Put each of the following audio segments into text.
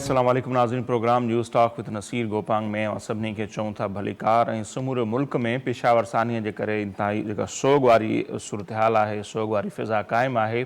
अस्सलाम वालेकुम नाज़रीन, programme news talk with Naseer Gopang में सभिनी खे चऊं था भलीकार ऐं समूरे मुल्क में पेशावर सानीअ जे करे इंतहाई जेका सोग वारी सूरत हाल आहे, सोग वारी फ़िज़ा क़ाइमु आहे।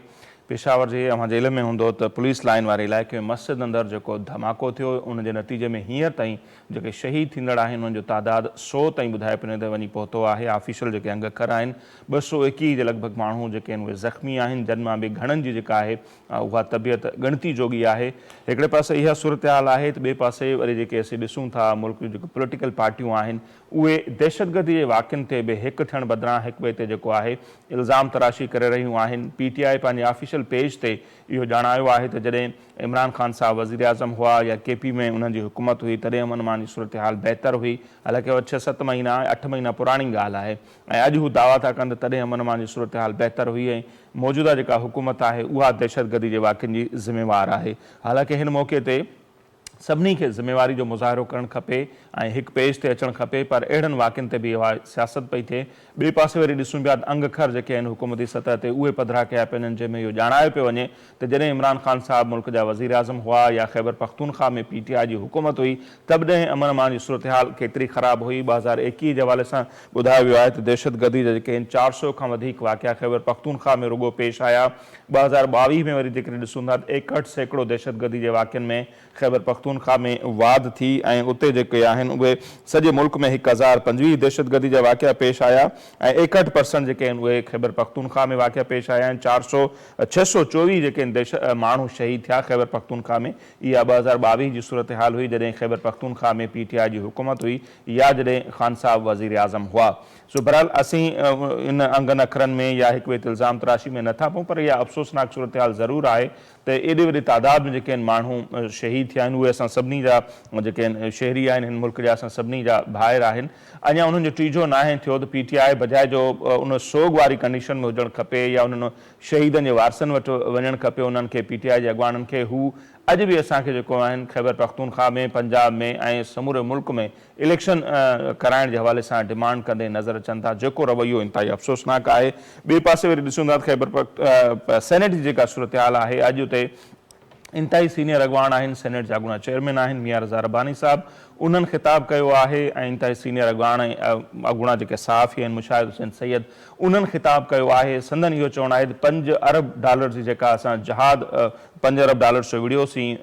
पेशावर जे अव्हां जे इल्म में हूंदो त पुलिस लाइन वारे इलाइक़े में मस्जिद अंदरि जेको धमाको थियो, उन जे नतीजे में हींअर ताईं जेके शहीद थींदड़ आहिनि उन्हनि जो तादादु 100 ताईं ॿुधाए पियो ते वञी पहुतो आहे। ऑफिशियल जेके अंग अखर आहिनि 221 जे लॻभॻि माण्हू जेके आहिनि उहे ज़ख़्मी आहिनि, जिन मां बि घणनि जी जेका आहे उहा तबियत ॻणती जोगी आहे। हिकिड़े पासे इहा सूरत हाल आहे त ॿिए पासे वरी जेके असीं ॾिसूं था मुल्क जूं जेके पॉलिटिकल पार्टियूं आहिनि उहे दहशतगर्दी जे वाक़िअनि ते बि हिकु थियण बदिरां हिक ॿिए ते जेको आहे इल्ज़ाम तराशी करे रहियूं आहिनि। PTI पंहिंजे ऑफिशियल पेज ते इहो ॼाणायो आहे त जॾहिं इमरान ख़ान साहब वज़ीर आज़म हुआ या KP में उन्हनि जी हुकूमत हुई तॾहिं अमन अमान जी सूरत हाल बहितर हुई। हालांकि 6-7 महीना 8 महीना पुराणी ॻाल्हि आहे ऐं अॼु हू दावा था कनि त तॾहिं अमन अमान जी सूरत हाल बहितर हुई ऐं मौजूदा जेका हुकूमत आहे उहा दहशतगर्दी जे वाक़िअनि जी ज़िम्मेवार आहे। हालांकि हिन मौक़े ते सभिनी खे ज़िम्मेवारी जो मुज़ाहिरो करणु खपे ऐं हिकु पेज ते अचणु खपे, पर अहिड़नि वाक़िअनि ते बि इहा सियासत पई थिए। ॿिए पासे वरी ॾिसूं पिया अंग अखर जेके आहिनि हुकूमती सतह ते उहे पधिरा कया पिया आहिनि, जंहिंमें इहो ॼाणायो पियो वञे त जॾहिं इमरान ख़ान साहब मुल्क जा वज़ीर आज़म हुआ या ख़ैबर पख्तूनख्वा में PTI जी हुकूमत हुई तॾहिं अमन अमान जी सूरत हाल केतिरी ख़राबु हुई। 2021 जे हवाले सां ॿुधायो वियो आहे त दहशतगर्दी जा जेके आहिनि 400 खां वधीक वाक़िआ ख़ैबर पख्तूनख्वा में रुॻो पेश आया। 2022 में वरी जेकॾहिं ॾिसूं था 61% दहशतगर्दी जे वाक़िअनि में ख़ैबर पख्तूनख्वा में वाध थी ऐं उते जेके आहिनि उहे सॼे मुल्क में 1025 दहशतगर्दी जा वाक़िआ पेश आया ऐं 61% जेके आहिनि उहे ख़ैबर पख्तूनख्वा में वाक़िआ पेश आया आहिनि। 624 जेके आहिनि माण्हू शहीद थिया ख़ैबर पख्तूनख्वा में। इहा 2022 जी सूरत हाल हुई जॾहिं ख़ैबर पख्तूनख्वा में PTI जी हुकूमत हुई या जॾहिं ख़ान साहब वज़ीर आज़म हुआ। सो बहरहाल असीं इन अंगनि अखरनि में या हिकु ॿिए ते इल्ज़ाम तराशी में नथा पऊं, पर इहा अफ़सोसनाक सूरत हाल ज़रूरु आहे त एॾे वॾे तादाद में जेके आहिनि माण्हू शहीद थिया आहिनि उहे असां सभिनी जा जेके आहिनि शहरी आहिनि हिन मुल्क जा, असां सभिनी जा भाइर आहिनि। अञा उन्हनि जो टीजो नाहे थियो त PTI बजाए जो उन सोग वारी कंडीशन में हुजणु खपे या उन्हनि शहीदनि जे वारसनि वटि वञणु खपे, उन्हनि खे PTI जे अॻवाननि खे हू अॼु बि असांखे जेको आहिनि ख़ैबर पख्तूनख्वा में, पंजाब में ऐं समूरे मुल्क में इलेक्शन कराइण जे हवाले सां डिमांड कंदे नज़र अचनि था, जेको रवैयो इंतहाई अफ़सोसनाक आहे। ॿिए पासे वरी ॾिसूं था ख़ैबर सेनेट जी जेका सूरत हाल आहे अॼु उते इंतहाई सीनियर अॻवान आहिनि, सेनेट जा अॻूणा चेयरमैन आहिनि मियां रज़ा रब्बानी साहब, उन्हनि ख़िताब कयो आहे ऐं इंतहाई सीनियर अॻवान ऐं अॻूणा जेके सहाफ़ी आहिनि मुशाहिद हुसैन सैयद उन्हनि ख़िताब कयो आहे। संदन इहो चवणु आहे त $5 अरब जी जेका असां जहाद $5 अरब जो विड़ियोसीं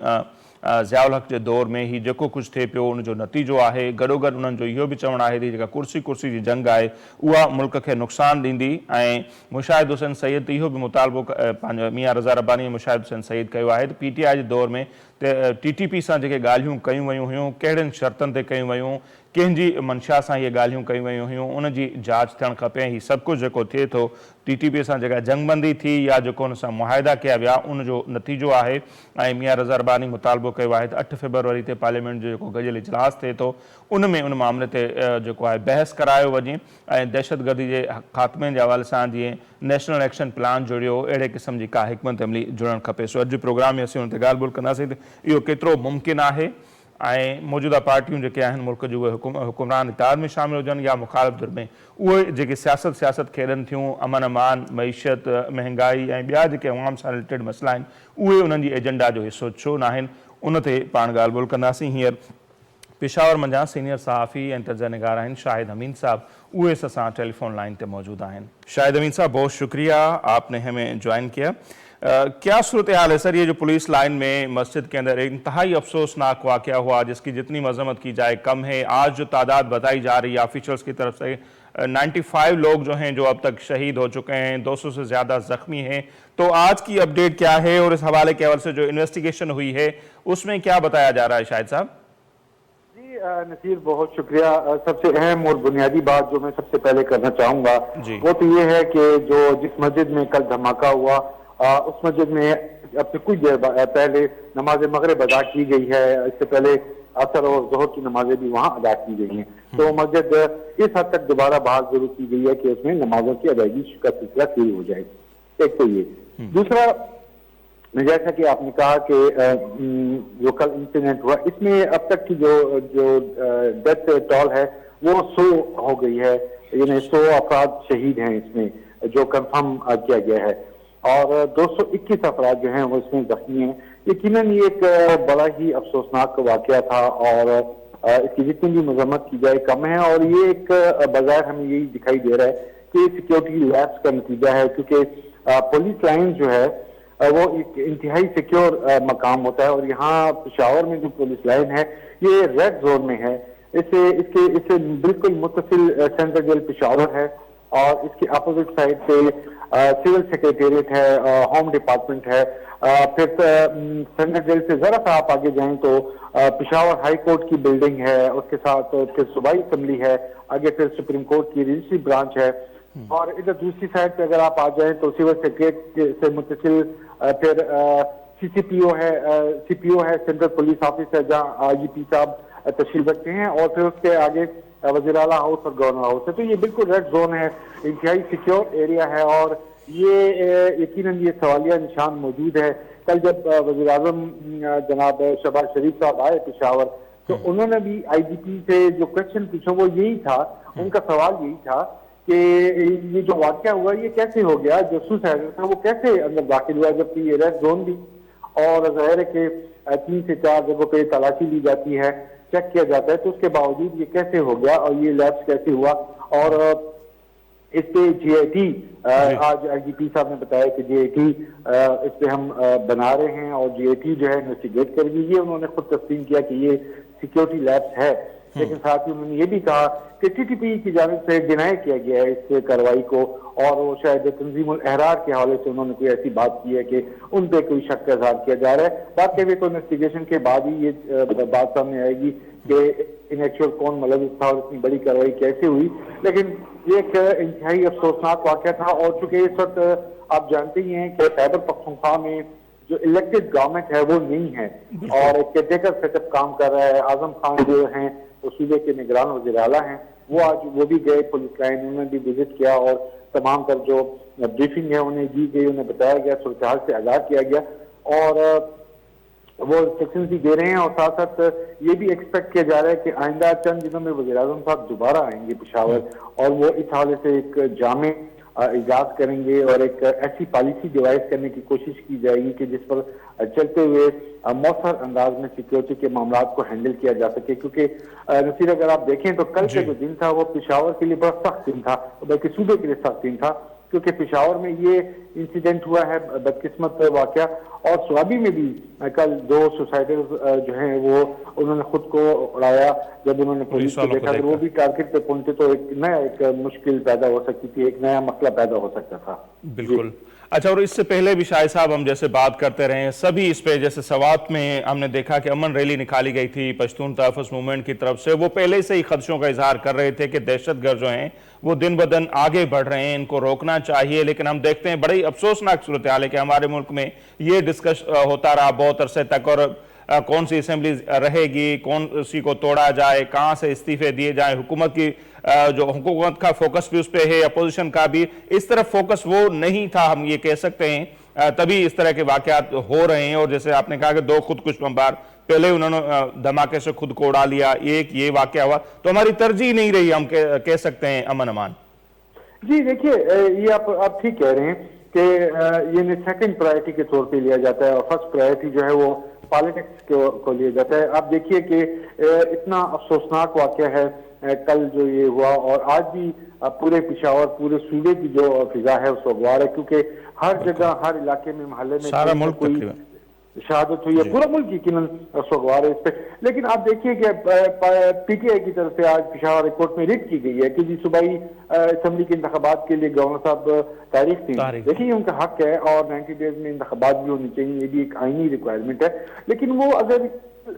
ज़ियाउल हक़ जे दौर में, ही जेको कुझु थिए पियो उनजो नतीजो आहे। गॾोगॾु उन्हनि जो इहो बि चवणु आहे त जेका कुर्सी जी जंग आहे उहा मुल्क खे नुक़सानु ॾींदी ऐं मुशाहिद हुसैन सैयद इहो बि मुतालबो पंहिंजो मियां रज़ा रब्बानी मुशाहिद हुसैन सैयद कयो आहे त PTI जे दौर में TTP सां जेके ॻाल्हियूं कयूं वयूं हुयूं, कहिड़ियुनि शर्तनि ते कयूं वयूं, कंहिंजी मंशा सां इहे ॻाल्हियूं कयूं वयूं हुयूं, उनजी जांच थियणु खपे। हीउ सभु कुझु जेको थिए थो TTP सां जेका जंगबंदी थी या जेको हुन सां मुआहिदा कया विया उनजो नतीजो आहे। ऐं मियां रज़ा रब्बानी मुतालबो कयो आहे त 8 फरवरी ते पार्लियामेंट जो जेको गॾियल इजलास थिए थो उन में उन मामले ते जेको आहे बहस करायो वञे ऐं दहशतगर्दी जे ख़ात्मे जे हवाले सां जीअं नेशनल एक्शन प्लान जुड़ियो, अहिड़े क़िस्म जी का हिकमत अमली जुड़णु खपे। सो अॼु जे प्रोग्राम में असीं हुन ते ॻाल्हि ॿोल कंदासीं त इहो केतिरो मुमकिन आहे ऐं मौजूदा पार्टियूं जेके आहिनि मुल्क जूं उहे हुकुमरान इताद में शामिल हुजनि या मुखालिफ़ धुर में, उहे जेके सियासत खेॾनि थियूं, अमन अमान, मईशत, महांगाई ऐं ॿिया जेके अवाम सां रिलेटेड मसइला आहिनि उहे उन्हनि जी एजेंडा जो हिसो छो न आहिनि, उन ते पाण ॻाल्हि ॿोल कंदासीं। हींअर पेशावर मंझां सीनियर सहाफ़ी ऐं तर्जुमेगार आहिनि शाहिद अमीन साहब, उहे असां टेलीफोन लाइन पे मौजूद हैं। शाहिद अमीन साहब, बहुत शुक्रिया आपने हमें ज्वाइन किया। क्या सूरत हाल है सर, ये जो पुलिस लाइन में मस्जिद के अंदर इंतहाई अफसोसनाक वाक़या हुआ जिसकी जितनी मजम्मत की जाए कम है। आज जो तादाद बताई जा रही है ऑफिशियल्स की तरफ से 95 लोग जो हैं जो अब तक शहीद हो चुके हैं, 200 से ज़्यादा ज़ख्मी हैं, तो आज की अपडेट क्या है और इस हवाले के हवाले से जो इन्वेस्टिगेशन हुई है उसमें क्या बताया जा रहा है शाहिद साहब? नसीर, बहुत शुक्रिया। सबसे अहम और बुनियादी बात जो मैं सबसे पहले करना चाहूंगा वो तो ये है कि जो जिस मस्जिद में कल धमाका हुआ उस मस्जिद में अब से कुछ देर पहले नमाज मगरिब अदा की गई है। इससे पहले असर और जोहर की नमाजें भी वहाँ अदा की गई हैं। तो मस्जिद इस हद तक दोबारा बहाल जरूर की गई है कि उसमें नमाजों की अदायगी का सिलसिला शुरू हो जाए। एक तो ये। दूसरा, जैसा कि आपने कहा कि जो कल इंसिडेंट हुआ इसमें अब तक की जो जो डेथ टॉल है वो 100 हो गई है, यानी 100 अफराद शहीद हैं इसमें जो कंफर्म किया गया है और 221 अफराद जो हैं वो इसमें जख्मी हैं। यकीनन ये एक बड़ा ही अफसोसनाक वाकया था और इसकी जितनी भी मजम्मत की जाए कम है और ये एक बाजार हमें यही दिखाई दे रहा है कि सिक्योरिटी लैप्स का नतीजा है, क्योंकि पुलिस लाइन जो है वो एक इंतहाई सिक्योर मकाम होता है और यहाँ पेशावर में जो पुलिस लाइन है ये रेड जोन में है। इससे बिल्कुल मुत्तसिल सेंट्रल जेल पेशावर है और इसके अपोजिट साइड पे सिविल सेक्रेटेरिएट है, होम डिपार्टमेंट है, फिर सेंट्रल जेल से जरा सा आप आगे जाएं तो पेशावर हाई कोर्ट की बिल्डिंग है, उसके साथ फिर सूबाई असेंबली है, आगे फिर सुप्रीम कोर्ट की रजिस्ट्री ब्रांच है और इधर दूसरी साइड पे अगर आप आ जाएं तो सिविल सेक्रेटरी से मुतसिल फिर सीसीपीओ है, सीपीओ है, सेंट्रल पुलिस ऑफिस है जहाँ आईजीपी साहब तशरीफ रखते हैं और फिर उसके आगे वज़ीर आला हाउस और गवर्नर हाउस है। तो ये बिल्कुल रेड जोन है, इंतहाई सिक्योर एरिया है और ये यकीनन ये सवालिया निशान मौजूद है। कल जब वज़ीर आज़म जनाब शहबाज शरीफ साहब आए पेशावर तो उन्होंने भी आईजीपी से जो क्वेश्चन पूछा वो यही था, उनका सवाल यही था कि ये जो वाकया हुआ ये कैसे हो गया, जो सुसाइड था वो कैसे अंदर दाखिल हुआ, जबकि ये रेड जोन भी और जाहिर है कि 3 से 4 जगहों पे तलाशी ली जाती है, चेक किया जाता है, तो उसके बावजूद ये कैसे हो गया और ये लैप्स कैसे हुआ। और इस पे जीआईटी आज आईजीपी साहब ने बताया कि जीआईटी इस पे हम बना रहे हैं और जीआईटी जो है इन्वेस्टिगेट करेगी। ये उन्होंने खुद तस्लीम किया कि ये सिक्योरिटी लैब्स है, लेकिन साथ ही उन्होंने ये भी कहा कि टीटीपी की जानिब से डिनाई किया गया है इस कार्रवाई को और वो शायद तंजीमुल अहरार के हवाले से उन्होंने कोई ऐसी बात की है कि उन पे कोई शक का इजहार किया जा रहा है। बात करें तो इन्वेस्टिगेशन के बाद ही ये बात सामने आएगी कि इन एक्चुअल कौन मुलविस था और इतनी बड़ी कार्रवाई कैसे हुई, लेकिन ये एक इंतहाई अफसोसनाक वाकया था। और चूंकि इस वक्त आप जानते ही हैं कि खैबर पख्तूनख्वा में जो इलेक्टेड गवर्नमेंट है वो नहीं है और एक केयरटेकर सेटअप काम कर रहा है। आजम खान जो हैं वो सूबे के निगरान वज़ीर आला हैं, वो आज वो भी गए पुलिस लाइन, उन्होंने भी विजिट किया और तमाम तर जो ब्रीफिंग है उन्हें दी गई, उन्हें बताया गया, सूरत हाल से आगाह किया गया और वो इंस्ट्रक्शन भी दे रहे हैं। और साथ साथ ये भी एक्सपेक्ट किया जा रहा है कि आइंदा चंद दिनों में वज़ीर आज़म साहब दोबारा आएंगे पेशावर और वो इस हवाले से एक जामे इजाज़ करेंगे और एक ऐसी पॉलिसी डिवाइस करने की कोशिश की जाएगी कि जिस पर चलते हुए मौसर अंदाज में सिक्योरिटी के मामला को हैंडल किया जा सके। क्योंकि नसीर अगर आप देखें तो कल का जो दिन था वो पेशावर के लिए बड़ा सख्त दिन था, बल्कि सूबे के लिए सख्त दिन था, क्योंकि पेशावर में ये इंसिडेंट हुआ है बदकिस्मत वाकया और स्वाबी में भी कल 2 सुसाइडर्स जो हैं वो उन्होंने खुद को उड़ाया जब उन्होंने पुलिस को देखा। अगर वो भी टारगेट पे पहुंचे तो एक नया एक मुश्किल पैदा हो सकती थी, एक नया मसला पैदा हो सकता था। बिल्कुल। अच्छा, और इससे पहले भी शाहिद साहब हम जैसे बात करते रहे हैं सभी इस पे, जैसे सवात में हमने देखा कि अमन रैली निकाली गई थी पश्तून तहफ़्फ़ुज़ मूवमेंट की तरफ से, वो पहले से ही खदशों का इजहार कर रहे थे कि दहशतगर्द जो हैं वो दिन ब दिन आगे बढ़ रहे हैं, इनको रोकना चाहिए। लेकिन हम देखते हैं बड़ी अफसोसनाक सूरत हाल है कि हमारे मुल्क में ये डिस्कस होता रहा बहुत अरसे तक और कौन सी असेंबली रहेगी, कौन सी को तोड़ा जाए, कहाँ से इस्तीफे दिए जाए, हुकूमत की जो हुकूमत का फोकस भी उस पर है, अपोजिशन का भी इस तरफ फोकस वो नहीं था, हम ये कह सकते हैं। तभी इस तरह के वाकयात हो रहे हैं और जैसे आपने कहा कि 2 खुदकुश बमबार पहले उन्होंने धमाके से खुद को उड़ा लिया, एक ये वाकया हुआ, तो हमारी तरजीह नहीं रही, हम कह सकते हैं अमन अमान। जी देखिए, ये आप ठीक कह रहे हैं कि ये सेकंड प्रायोरिटी के तौर पे लिया जाता है और फर्स्ट प्रायोरिटी जो है वो पॉलिटिक्स को लिया जाता है। आप देखिए कि इतना अफसोसनाक वाकया है कल जो ये हुआ और आज भी पूरे पेशावर पूरे सूबे की जो फिजा है उसको अगवार है, क्योंकि हर जगह हर इलाके में मोहल्ले में सारा मुल्क कोई शहादत हुई है, पूरा मुल्क यकीनन सगवार है इस पे। लेकिन आप देखिए कि पीटीआई की तरफ से आज पेशावर कोर्ट में रिट की गई है कि जी सूबाई असेंबली के इंतखाबात के लिए गवर्नर साहब तारीख थी। देखिए उनका हक है और 90 डेज में इंतखाबात भी होनी चाहिए, ये भी एक आईनी रिक्वायरमेंट है। लेकिन वो अगर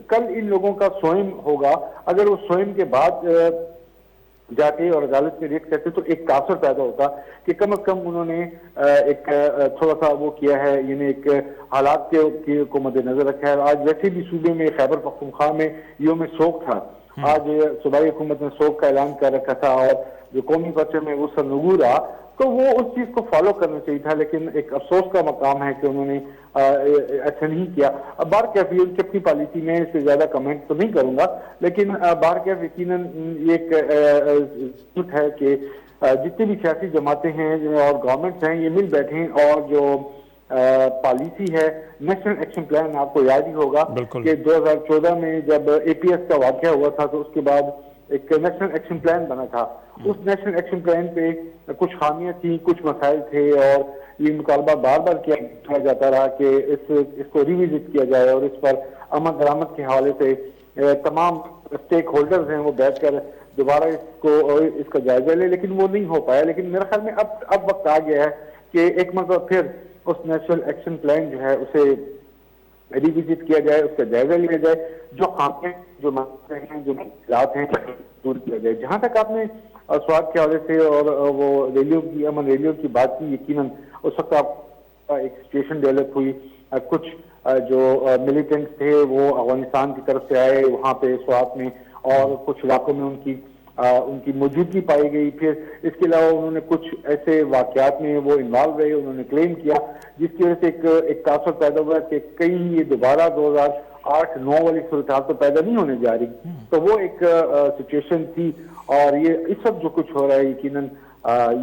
कल इन लोगों का स्वयं होगा, अगर वो स्वयं के बाद जाते और अदालत में रेट करते तो एक तासर पैदा होता कि कम से कम उन्होंने एक थोड़ा सा वो किया है, यानी एक हालात को मद्देनजर रखा है। आज वैसे भी सूबे में खैबर पख्तूनख्वा में यौम शोक था, आज सूबाई हुकूमत ने शोक का ऐलान कर रखा था और जो कौमी पर्चे में वो सरनगू रहा, तो वो उस चीज को फॉलो करना चाहिए था। लेकिन एक अफसोस का मकाम है कि उन्होंने ऐसा नहीं किया। अब बारकैफ ये उनकी अपनी पॉलिसी में इससे ज्यादा कमेंट तो नहीं करूंगा, लेकिन बारकैफ यकीनन एक है कि जितनी भी सियासी जमातें हैं और गवर्नमेंट्स हैं, ये मिल बैठे और जो पॉलिसी है नेशनल एक्शन प्लान, आपको याद ही होगा कि 2014 में जब एपीएस का वाकया हुआ था तो उसके बाद एक नेशनल एक्शन प्लान बना था। उस नेशनल एक्शन प्लान पे कुछ खामियां थी, कुछ मसाइल थे और ये मुतालबा बार बार किया जाता रहा कि इसको रिविजिट किया जाए और इस पर अमन दरामद के हवाले से तमाम स्टेक होल्डर्स हैं वो बैठकर दोबारा इसका जायजा ले, लेकिन वो नहीं हो पाया। लेकिन मेरे ख्याल में अब वक्त आ गया है कि एक मरतबा फिर उस नेशनल एक्शन प्लान जो है उसे रिविजिट किया जाए, उसका जायजा लिया जाए, जो खामियां जो मसले हैं जो मुश्किलात हैं दूर किया जाए। जहां तक आपने स्वाद के हवाले से और वो रैलियों की अमन रैलियों की बात की, यकीनन उस वक्त आप एक सिचुएशन डेवलप हुई, कुछ जो मिलिटेंट्स थे वो अफगानिस्तान की तरफ से आए वहां पे स्वात में और कुछ इलाकों में उनकी मौजूदगी पाई गई। फिर इसके अलावा उन्होंने कुछ ऐसे वाकयात में वो इन्वॉल्व रहे, उन्होंने क्लेम किया जिसकी वजह से एक तासुर पैदा हुआ कि कहीं ये दोबारा 2008-9 वाली सूरत हाल तो पैदा नहीं होने जा रही। तो वो एक सिचुएशन थी और ये इस वक्त जो कुछ हो रहा है यकीनन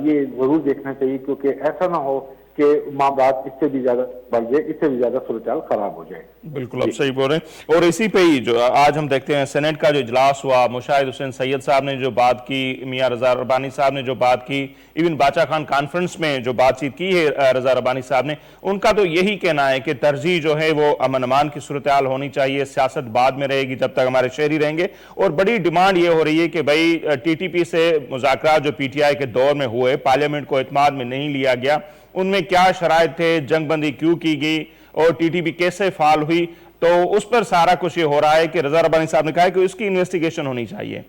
ये जरूर देखना चाहिए, क्योंकि ऐसा ना हो कि मामलात इससे भी ज्यादा बढ़ जाए, इससे भी ज्यादा सूरत हाल खराब हो जाए। बिल्कुल आप सही बोल रहे हैं। और इसी पे ही जो आज हम देखते हैं सेनेट का जो इजलास हुआ, मुशाहिद हुसैन सैयद साहब ने जो बात की, मियां रजा रब्बानी साहब ने जो बात की, इवन बाचा खान कॉन्फ्रेंस में जो बातचीत की है रजा रब्बानी साहब ने, उनका तो यही कहना है कि तरजीह जो है वो अमन अमान की सूरत हाल होनी चाहिए, सियासत बाद में रहेगी जब तक हमारे शहरी रहेंगे। और बड़ी डिमांड ये हो रही है कि भाई टीटीपी से मुज़ाकरात जो पीटीआई के दौर में हुए, पार्लियामेंट को एतमाद में नहीं लिया गया, उनमें क्या शराइत थे, जंगबंदी क्यों की गई और टीटीपी कैसे फाल हुई, तो उस पर सारा कुछ ये हो रहा है कि रजा रब्बानी साहब ने कहा है कि उसकी इन्वेस्टिगेशन होनी चाहिए।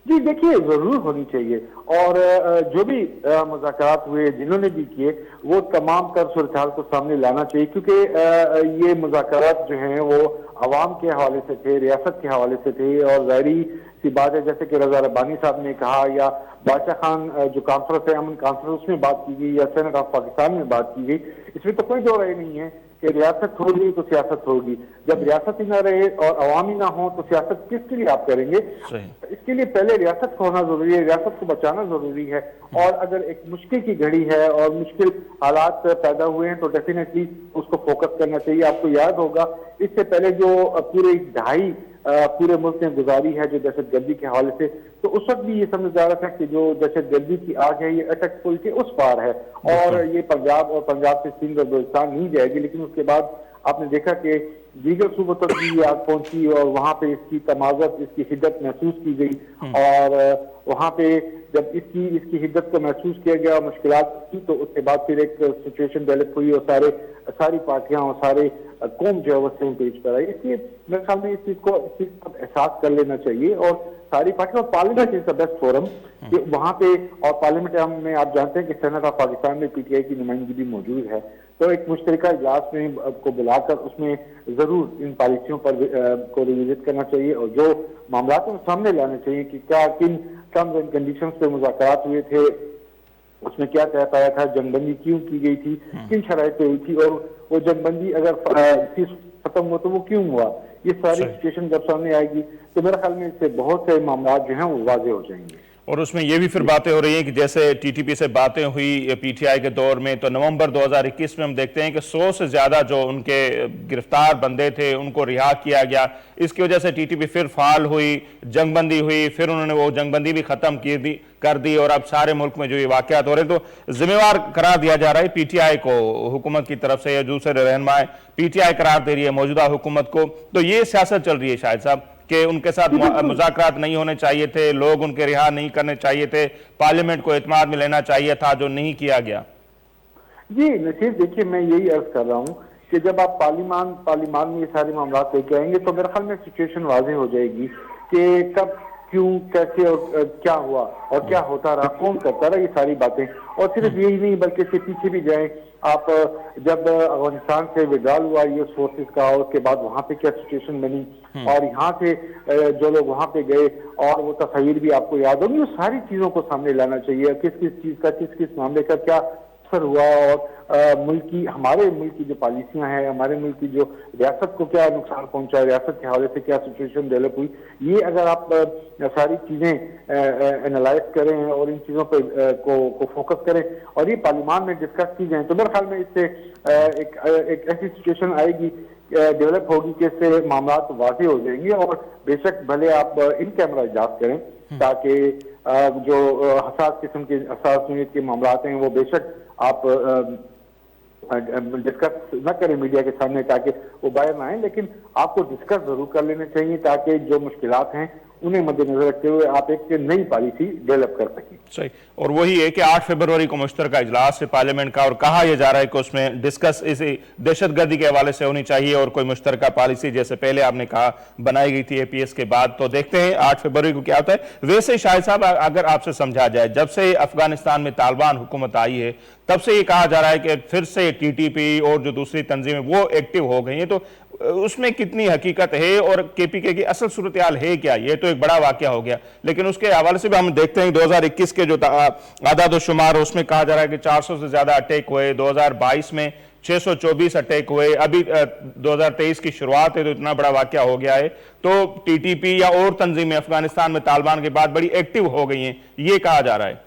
जी देखिए, जरूर होनी चाहिए और जो भी मुज़ाकरात हुए जिन्होंने भी किए वो तमाम तर सूरत हाल को सामने लाना चाहिए, क्योंकि ये मुज़ाकरात जो हैं वो अवाम के हवाले से थे, रियासत के हवाले से थे और जाहिर सी बात है जैसे कि रजा रब्बानी साहब ने कहा या बादशाह खान जो कॉन्फ्रेंस है अमन कॉन्फ्रेंस उसमें बात की गई या सेनेट ऑफ पाकिस्तान में बात की गई, इसमें तो कोई दो राय नहीं है कि रियासत होगी तो सियासत होगी। जब रियासत ही ना रहे और अवाम ही ना हो तो सियासत किसके लिए आप करेंगे? इसके लिए पहले रियासत को होना जरूरी है, रियासत को बचाना जरूरी है। और अगर एक मुश्किल की घड़ी है और मुश्किल हालात पैदा हुए हैं तो डेफिनेटली उसको फोकस करना चाहिए। आपको याद होगा इससे पहले जो पूरे ढाई पूरे मुल्क ने गुजारी है जो दहशतगर्दी के हवाले से, तो उस वक्त भी ये समझ जा रहा था कि जो दहशतगर्दी की आग है ये अटक पुल के उस पार है और ये पंजाब और पंजाब से सिंध और बलूचिस्तान नहीं जाएगी। लेकिन उसके बाद आपने देखा कि दीगर सूबों तक भी ये आग पहुंची और वहां पे इसकी तमाज़त, इसकी हिद्दत महसूस की गई और वहां पे जब इसकी हिद्दत को महसूस किया गया और मुश्किलात थी तो उसके बाद फिर एक सिचुएशन डेवलप हुई और सारी पार्टियां और सारे कौम जो है वो सेम पेज पर आई। इसलिए मेरे ख्याल में इस चीज को एहसास कर लेना चाहिए और सारी पार्टियां और parliament is the best forum कि वहां पे, और पार्लियामेंट में आप जानते हैं कि सेनेट ऑफ पाकिस्तान में पीटीआई की नुमाइंदगी भी मौजूद है, तो एक मुश्तरका इजलास में को बुलाकर उसमें जरूर इन पॉलिसियों पर को रिविजिट करना चाहिए और जो मामला को सामने लाने चाहिए कि क्या किन टर्म्स एंड कंडीशंस पे मुज़ाकरात हुए थे, उसमें क्या तय पाया था, जंगबंदी क्यों की गई थी, किन शराइत पे हुई थी और वो जंगबंदी अगर खत्म हो तो वो क्यों हुआ। ये सारी सिचुएशन जब सामने आएगी तो मेरे ख्याल में इससे बहुत से मामला जो हैं वो वाजे हो जाएंगे। और उसमें ये भी फिर बातें हो रही हैं कि जैसे टीटीपी से बातें हुई पीटीआई के दौर में, तो नवंबर 2021 में हम देखते हैं कि 100 से ज्यादा जो उनके गिरफ्तार बंदे थे उनको रिहा किया गया। इसकी वजह से टीटीपी फिर फाल हुई, जंगबंदी हुई, फिर उन्होंने वो जंगबंदी भी खत्म कर दी और अब सारे मुल्क में जो ये वाकयात हो रहे हैं तो जिम्मेवार करार दिया जा रहा है पीटीआई को हुकूमत की तरफ से, या दूसरे रहनुमा पीटीआई करार दे रही है मौजूदा हुकूमत को। तो ये सियासत चल रही है शायद साहब कि उनके साथ मुज़ाकरात नहीं होने चाहिए थे, लोग उनके रिहा नहीं करने चाहिए थे, पार्लियामेंट को एतमाद में लेना चाहिए था, जो नहीं किया गया। जी नसीर, देखिए मैं यही अर्ज कर रहा हूँ कि जब आप पार्लियामान में ये सारे मामला लेके आएंगे तो मेरे ख्याल में सिचुएशन वाज़ेह हो जाएगी कि कब, क्यों, कैसे और क्या हुआ और क्या होता रहा, कौन करता रहा, ये सारी बातें। और सिर्फ यही नहीं बल्कि इससे पीछे भी जाए आप, जब अफगानिस्तान से विड्रॉल हुआ यूएस फोर्सेस का और उसके बाद वहां पे क्या सिचुएशन बनी और यहाँ से जो लोग वहां पे गए और वो तस्वीर भी आपको याद होगी, उस सारी चीजों को सामने लाना चाहिए, किस किस चीज का, किस किस मामले का क्या असर हुआ और हमारे मुल्क की जो पॉलिसियां हैं, हमारे मुल्क की जो रियासत को क्या नुकसान पहुंचा, रियासत के हवाले से क्या सिचुएशन डेवलप हुई, ये अगर आप सारी चीजें एनालाइज करें और इन चीजों पे को फोकस करें और ये पार्लियामान में डिस्कस की जाए, तो मेरे ख्याल में इससे एक ऐसी सिचुएशन आएगी, डेवलप होगी कि इससे मामला वाज़ेह हो जाएंगे। और बेशक भले आप इन कैमरा इजाज़त करें ताकि जो हसास किस्म के हसास के मामला हैं वो बेशक आप डिस्कस न करें मीडिया के सामने ताकि वो बाहर ना आए, लेकिन आपको डिस्कस जरूर कर लेने चाहिए ताकि जो मुश्किलात हैं उन्हें मद्देनजर रखते हुए आप एक नई पॉलिसी डेवलप कर सकें। सही, और वही है कि 8 फरवरी को मुश्तरका इजलास है पार्लियामेंट का और कहा यह जा रहा है कि उसमें डिस्कस इसी दहशतगर्दी के हवाले से होनी चाहिए और कोई मुश्तरका पॉलिसी जैसे पहले आपने कहा बनाई गई थी APS के बाद। तो देखते हैं 8 फरवरी को क्या होता है। वैसे ही शाहिद साहब, अगर आपसे समझा जाए, जब से अफगानिस्तान में तालिबान हुकूमत आई है तब से ये कहा जा रहा है कि फिर से TTP और जो दूसरी तंजीमें वो एक्टिव हो गई हैं, तो उसमें कितनी हकीकत है और KPK की असल सूरत हाल है क्या? ये तो एक बड़ा वाकया हो गया, लेकिन उसके हवाले से भी हम देखते हैं 2021 के जो आदाद शुमार उसमें कहा जा रहा है कि 400 से ज्यादा अटैक हुए, 2022 में 624 अटैक हुए, अभी 2023 की शुरुआत है तो इतना बड़ा वाकया हो गया है। तो TTP या और तंजीमें अफगानिस्तान में तालिबान के बाद बड़ी एक्टिव हो गई हैं, ये कहा जा रहा है।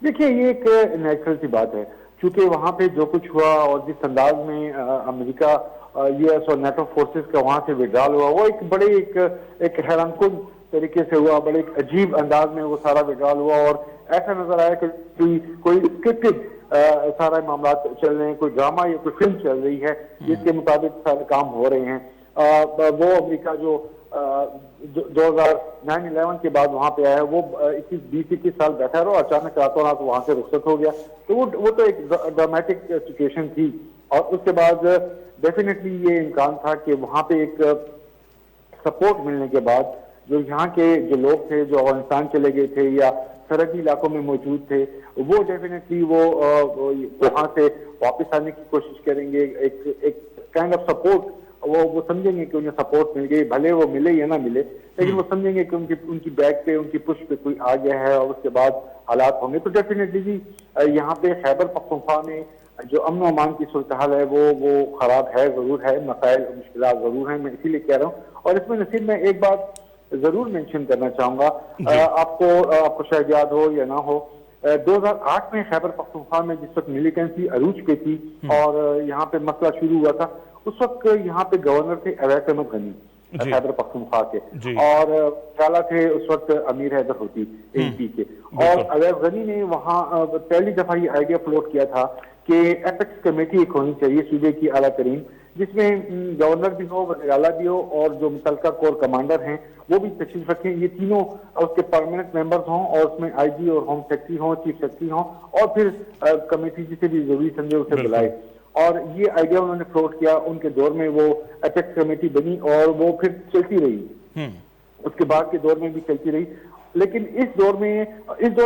देखिए, ये एक नेचुरल सी बात है, क्योंकि वहां पे जो कुछ हुआ और जिस अंदाज में अमेरिका, US और NATO फोर्सेस का वहां से विड्रॉल हुआ, वो एक बड़े एक हैरानकुन तरीके से हुआ, बड़े एक अजीब अंदाज में वो सारा विड्रॉल हुआ और ऐसा नजर आया कि कोई स्क्रिप्टेड सारा मामला चल रहे हैं, कोई ड्रामा या कोई फिल्म चल रही है जिसके मुताबिक सारे काम हो रहे हैं। वो अमेरिका जो 2009-11 के बाद वहां पे आया है, वो 21 साल बैठा रहा, अचानक रातों रात वहां से रुखसत हो गया। तो वो तो एक ड्रामेटिक सिचुएशन थी और उसके बाद डेफिनेटली ये इम्कान था कि वहां पे एक सपोर्ट मिलने के बाद जो यहाँ के जो लोग थे जो अफगानिस्तान चले गए थे या सरहदी इलाकों में मौजूद थे, वो डेफिनेटली वो वहां से वापस आने की कोशिश करेंगे। एक काइंड ऑफ सपोर्ट वो समझेंगे कि उन्हें सपोर्ट मिल गई, भले वो मिले या ना मिले, लेकिन वो समझेंगे कि उनकी बैक पे, उनकी पुश पे कोई आ गया है और उसके बाद हालात होंगे। तो डेफिनेटली जी यहाँ पे खैबर पख्तूनख्वा में जो अमन अमान की सूरत हाल है वो खराब है, जरूर है, मसाइल मुश्किलात जरूर हैं, मैं इसीलिए कह रहा हूँ। और इसमें नसीर मैं एक बात जरूर मेंशन करना चाहूंगा, आपको शायद याद हो या ना हो, 2008 में खैबर पख्तूनख्वा में जिस वक्त मिलिटेंसी अरूज पे थी और यहाँ पे मसला शुरू हुआ था, उस वक्त यहाँ पे गवर्नर थे अवैस अहमद गनी खैबर पख्तूनख्वा के, और ख्याला थे उस वक्त अमीर हैदर होती MP के। और अवैस गनी ने वहाँ पहली दफा ये आइडिया फ्लोट किया था कि एपेक्स कमेटी एक होनी चाहिए सूबे की आला तरीन, जिसमें गवर्नर भी हो, वज़ीर आला भी हो और जो मुतल्लिका कोर कमांडर हैं वो भी तशरीफ रखें, ये तीनों उसके परमानेंट मेंबर्स हों और उसमें IG और होम सेक्रेटरी हों, चीफ सेक्रेटरी हों, और फिर कमेटी जिसे भी जरूरी समझे उसे बुलाए। और ये आइडिया उन्होंने फ्लोट किया, उनके दौर में वो एपेक्स कमेटी बनी और वो फिर चलती रही, उसके बाद के दौर में भी चलती रही। लेकिन इस दौर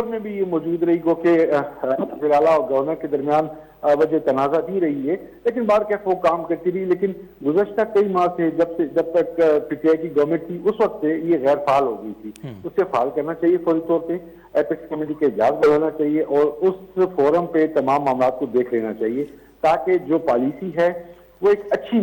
में भी ये मौजूद रही गो के वज़ीर आला और गवर्नर के दरमियान वजह तनाज़ा दी रही है, लेकिन बार कैफ वो काम करती रही। लेकिन गुज़श्ता कई माह से जब तक PTI की गवर्नमेंट थी उस वक्त से ये गैर फाल हो गई थी, उससे फाल करना चाहिए फौरी तौर पे, एपेक्स कमेटी के इजाज़ बढ़ाना चाहिए और उस फोरम पे तमाम मामला को देख लेना चाहिए ताकि जो पॉलिसी है वो एक अच्छी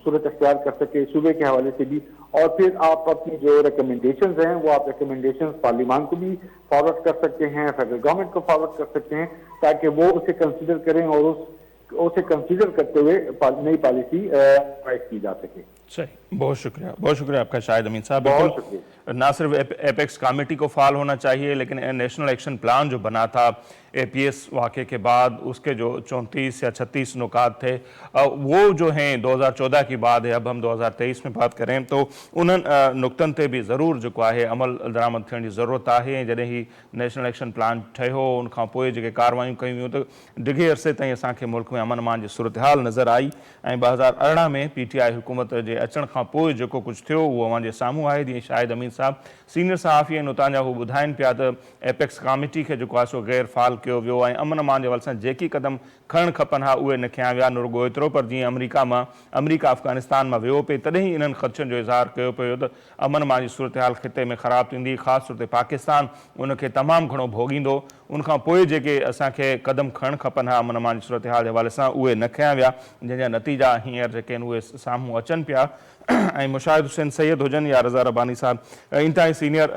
सूरत अख्तियार कर सके सूबे के हवाले से भी। और फिर आप अपनी जो रिकमेंडेशंस हैं वो आप रिकमेंडेशंस पार्लियामान को भी फॉरवर्ड कर सकते हैं, फेडरल गवर्नमेंट को फॉरवर्ड कर सकते हैं ताकि वो उसे कंसीडर करें और उसे कंसीडर करते हुए नई पॉलिसी राइट की जा सके। सही, बहुत शुक्रिया आपका शाहिद अमीन साहब। बिल्कुल, ना सिर्फ एपेक्स कमेटी को फाल होना चाहिए, लेकिन नेशनल एक्शन प्लान जो बना था APS वाक़े के बाद, उसके जो 34 या 36 नुकात थे वो जो हैं 2014 की बात है, अब हम 2023 में बात करें तो उन नुकतन ते भी ज़रूर जो है अमल दरामद थियण जी ज़रूरत है। जॾहिं ही नेशनल एक्शन प्लान ठहियो उन खां पोइ जेके कार्रवायूं कयूं वियूं त डिघे अरसे ताईं असांखे मुल्क में अमन अमान जी सूरत हाल नज़र आई ऐं 2018 में PTI हुकूमत जे अचण खां पोइ जेको कुझु थियो उहो अवां जे साम्हूं आहे। जीअं शाहिद अमीन साहब सीनियर सहाफ़ी आहिनि, उतां जा हू ॿुधाइनि पिया त एपेक्स कमेटी खे जेको आहे सो गैर फाल कयो वियो ऐं अमन अमान जे हवाले सां जेकी क़दम खणणु खपनि हा उहे न खयां विया। न रुॻो एतिरो पर जीअं अमेरिका अफ़गानिस्तान मां वियो पिए तॾहिं ई इन्हनि ख़दशनि जो इज़हार कयो पियो त अमन अमान जी सूरत हाल ख़िते में ख़राबु थींदी, ख़ासि तौर ते पाकिस्तान उनखे तमामु घणो भोॻींदो। उनखां पोइ जेके असांखे क़दम खणणु खपनि हा अमन अमान जी सूरत हाल जे हवाले सां उहे न खयां विया, जंहिंजा नतीजा हींअर जेके आहिनि उहे साम्हूं अचनि पिया। ऐं मुशाहिद हुसैन सैयद हुजनि या रज़ा रब्बानी साहिबु इंतिहाई सीनियर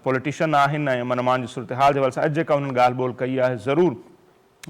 पॉलिटिशियन आहिनि ऐं अमन अमान जी सूरत हाल जे हवाले सां अॼु जेका उन्हनि ॻाल्हि ॿोल कई आहे ज़रूरु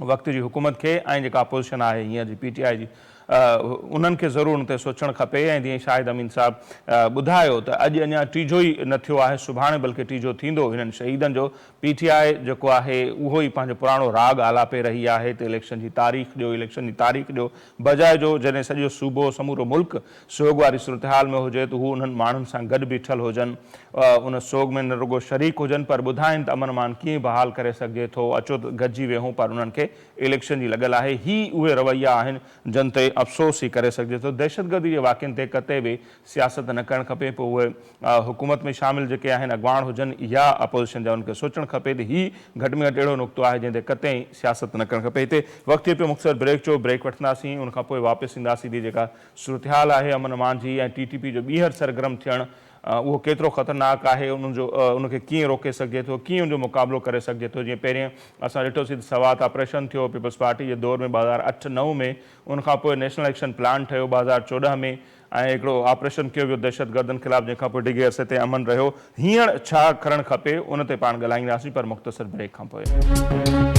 वक़्त जी हुकूमत खे ऐं जेका अपोज़िशन आहे हींअर जी PTI जी उन्हनि खे ज़रूरु उन ते सोचणु खपे। ऐं जीअं शाहिद अमीन साहिबु ॿुधायो त अॼु अञा टीजो ई न थियो आहे, सुभाणे बल्कि टीजो थींदो हिननि शहीदनि जो। PTI जेको आहे उहो ई पंहिंजो पुराणो राग आलापे रही आहे त इलेक्शन जी तारीख़ ॾियो, इलेक्शन जी तारीख़ ॾियो, बजाए जो जॾहिं सॼो सूबो समूरो मुल्क सोग वारी सूरत हाल में हुजे त हू उन्हनि माण्हुनि सां गॾु बीठल हुजनि, उन सोग में न रुॻो शरीक हुजनि पर ॿुधाइनि त अमन अमान कीअं बहाल करे सघिजे थो, अचो त गॾिजी वेहूं, पर उन्हनि खे इलेक्शन जी लॻल आहे। ही उहे रवैया आहिनि जिन ते अफ़सोस ई करे सघिजे थो। दहशतगर्दी जे वाक़िअनि ते कते बि सियासत न करणु खपे, पोइ उहे हुकूमत में शामिल जेके आहिनि अॻवान हुजनि या अपोज़िशन जा, उनखे सोचणु खपे त ही घटि में घटि अहिड़ो नुक़्तो आहे जंहिं ते कतई सियासत न करणु खपे। हिते वक़्तु थिए पियो मुख़्तसर ब्रेक जो, ब्रेक वठंदासीं, उनखां पोइ वापसि ईंदासीं थी जेका सूरत हाल आहे अमन अमान जी ऐं TTP जो ॿीहर सरगर्म थियणु उहो केतिरो ख़तरनाक आहे, उनखे कीअं रोके सघिजे थो, कीअं उनजो मुक़ाबिलो करे सघिजे थो। जीअं पहिरियों असां ॾिठोसीं त सवात ऑपरेशन थियो पीपल्स पार्टी जे दौर में 2008-09 में, उनखां पोइ नेशनल एक्शन प्लान ठहियो 2014 में ऐं हिकिड़ो ऑपरेशन कयो वियो दहशतगर्दनि ख़िलाफ़ु, जंहिंखां पोइ डिघे अरसे ते अमन रहियो। हींअर छा करणु खपे उन ते पाण ॻाल्हाईंदासीं पर मुख़्तसर ब्रेक खां पोइ।